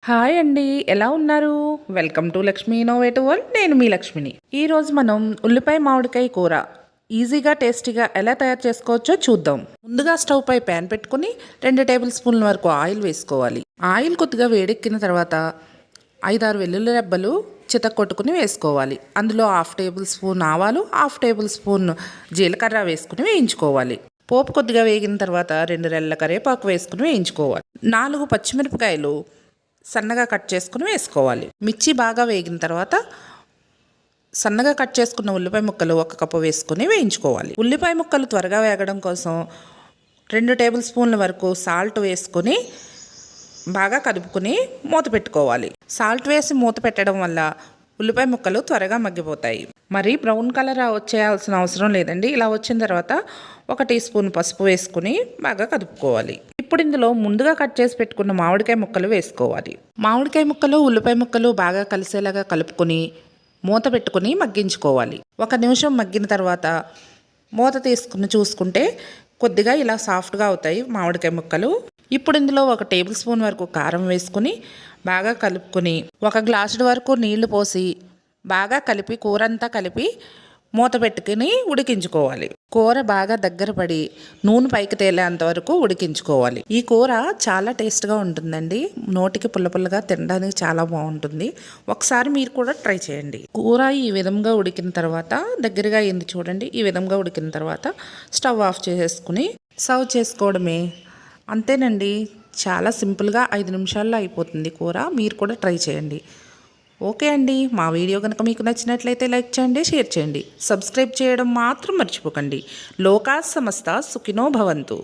Hi అండి, ఎలా ఉన్నారు? Welcome to Lakshmi innovative world. నేను మీ లక్ష్మిని. ఈరోజు మనం ఉల్లిపాయ మామిడికాయ కూర ఈజీగా టేస్టీగా ఎలా తయారు చేసుకోవచ్చో చూద్దాం. ముందుగా స్టవ్ పై ప్యాన్ పెట్టుకుని 2 టేబుల్ స్పూన్ల వరకు ఆయిల్ వేసుకోవాలి. ఆయిల్ కొద్దిగా వేడెక్కిన తర్వాత 5-6 వెల్లుల్లి రెబ్బలు చితక్కొట్టుకుని వేసుకోవాలి. అందులో 1/2 టేబుల్ స్పూన్ ఆవాలు, 1/2 టేబుల్ స్పూన్ జీలకర్ర వేసుకుని వేయించుకోవాలి. పోపు కొద్దిగా వేగిన తర్వాత 2 రెల్ల కరివేపాకు వేసుకుని వేయించుకోవాలి. 4 పచ్చిమిరపకాయలు సన్నగా కట్ చేసుకుని వేసుకోవాలి. మిర్చి బాగా వేగిన తర్వాత సన్నగా కట్ చేసుకున్న ఉల్లిపాయ ముక్కలు 1 కప్పు వేసుకుని వేయించుకోవాలి. ఉల్లిపాయ ముక్కలు త్వరగా వేగడం కోసం 2 టేబుల్ స్పూన్ల వరకు సాల్ట్ వేసుకుని బాగా కలుపుకుని మూత పెట్టుకోవాలి. సాల్ట్ వేసి మూత పెట్టడం వల్ల ఉల్లిపాయ ముక్కలు త్వరగా మగ్గిపోతాయి. మరి బ్రౌన్ కలర్ వచ్చేయాల్సిన అవసరం లేదండి. ఇలా వచ్చిన తర్వాత 1 టీ స్పూన్ పసుపు వేసుకుని బాగా కలుపుకోవాలి. ఇప్పుడు ఇందులో ముందుగా కట్ చేసి పెట్టుకున్న మామిడికాయ ముక్కలు వేసుకోవాలి. మామిడికాయ ముక్కలు ఉల్లిపాయ ముక్కలు బాగా కలిసేలాగా కలుపుకొని మూత పెట్టుకుని మగ్గించుకోవాలి. 1 నిమిషం మగ్గిన తర్వాత మూత తీసుకుని చూసుకుంటే కొద్దిగా ఇలా సాఫ్ట్గా అవుతాయి మామిడికాయ ముక్కలు. ఇప్పుడు ఇందులో 1 టేబుల్ స్పూన్ వరకు కారం వేసుకుని బాగా కలుపుకొని 1 గ్లాసుడు వరకు నీళ్లు పోసి బాగా కలిపి కూరంతా కలిపి మూత పెట్టుకుని ఉడికించుకోవాలి. కూర బాగా దగ్గర పడి నూనె పైకి తేలేంత వరకు ఉడికించుకోవాలి. ఈ కూర చాలా టేస్ట్గా ఉంటుందండి. నోటికి పుల్లపుల్లగా తినడానికి చాలా బాగుంటుంది. ఒకసారి మీరు కూడా ట్రై చేయండి. కూర ఈ విధంగా ఉడికిన తర్వాత దగ్గరగా అయింది చూడండి. ఈ విధంగా ఉడికిన తర్వాత స్టవ్ ఆఫ్ చేసేసుకుని సర్వ్ చేసుకోవడమే. అంతేనండి, చాలా సింపుల్గా 5 నిమిషాల్లో అయిపోతుంది కూర. మీరు కూడా ట్రై చేయండి. ఓకే అండి, మా వీడియో కనుక మీకు నచ్చినట్లయితే లైక్ చేయండి, షేర్ చేయండి, సబ్స్క్రైబ్ చేయడం మాత్రం మర్చిపోకండి. లోకా సమస్త సుఖినో భవంతు.